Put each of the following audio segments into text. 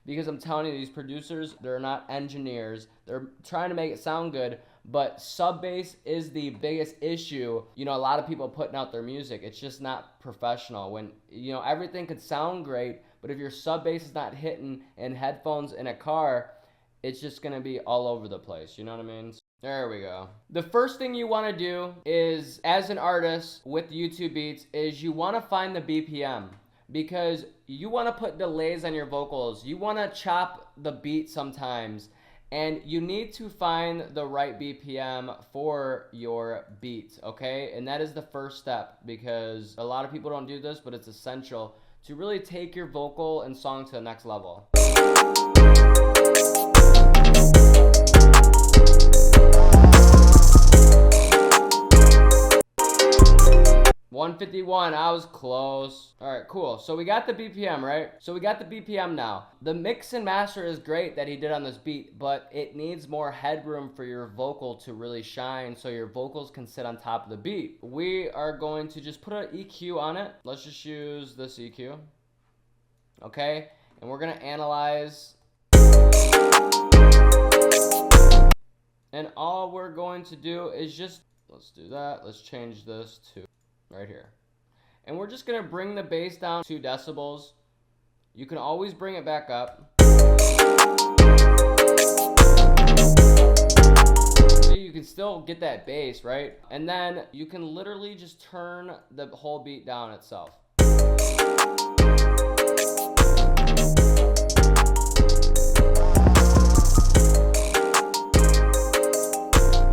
because I'm telling you, these producers, they're not engineers. They're trying to make it sound good, but sub bass is the biggest issue. You know, a lot of people putting out their music, it's just not professional. When, you know, everything could sound great, but if your sub bass is not hitting in headphones in a car, it's just gonna be all over the place. You know what I mean? There we go. The first thing you want to do is, as an artist with YouTube beats, is you want to find the BPM, because you want to put delays on your vocals. You want to chop the beat sometimes, and you need to find the right BPM for your beat, okay? And that is the first step, because a lot of people don't do this, but it's essential to really take your vocal and song to the next level. 151, I was close. All right, cool. So we got the BPM, right? So we got the BPM now. The mix and master is great that he did on this beat, but it needs more headroom for your vocal to really shine so your vocals can sit on top of the beat. We are going to just put an EQ on it. Let's just use this EQ. Okay, and we're gonna analyze. And all we're going to do is just, let's do that. Let's change this to right here. And we're just gonna bring the bass down 2 decibels. You can always bring it back up. So you can still get that bass, right? And then you can literally just turn the whole beat down itself.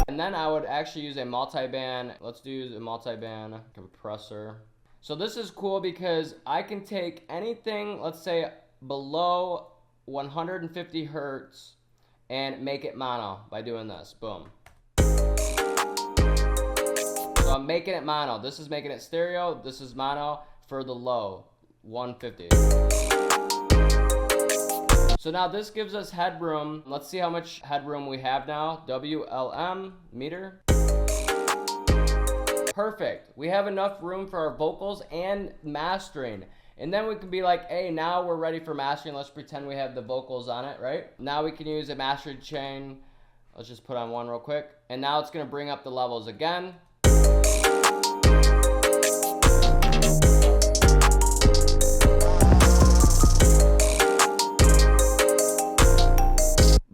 And then I would actually use a multi-band. Let's do a multi-band compressor. So this is cool because I can take anything, let's say below 150 hertz, and make it mono by doing this. Boom. So I'm making it mono. This is making it stereo. This is mono for the low, 150. So now this gives us headroom. Let's see how much headroom we have now. WLM, meter. Perfect. We have enough room for our vocals and mastering. And then we can be like, hey, now we're ready for mastering. Let's pretend we have the vocals on it, right? Now we can use a mastering chain. Let's just put on one real quick. And now it's gonna bring up the levels again.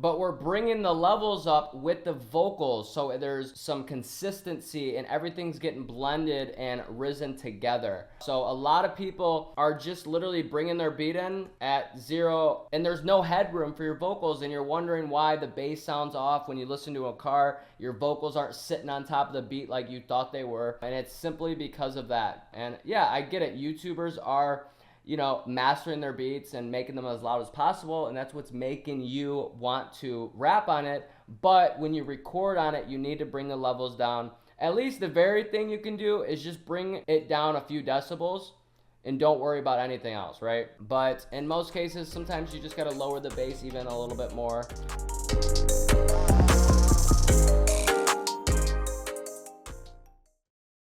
But we're bringing the levels up with the vocals, so there's some consistency and everything's getting blended and risen together. So a lot of people are just literally bringing their beat in at 0, and there's no headroom for your vocals, and you're wondering why the bass sounds off when you listen to a car. Your vocals aren't sitting on top of the beat like you thought they were, and it's simply because of that. And yeah, I get it. YouTubers are, you know, mastering their beats and making them as loud as possible, and that's what's making you want to rap on it. But when you record on it, you need to bring the levels down. At least the very thing you can do is just bring it down a few decibels and don't worry about anything else, right? But in most cases, sometimes you just gotta lower the bass even a little bit more.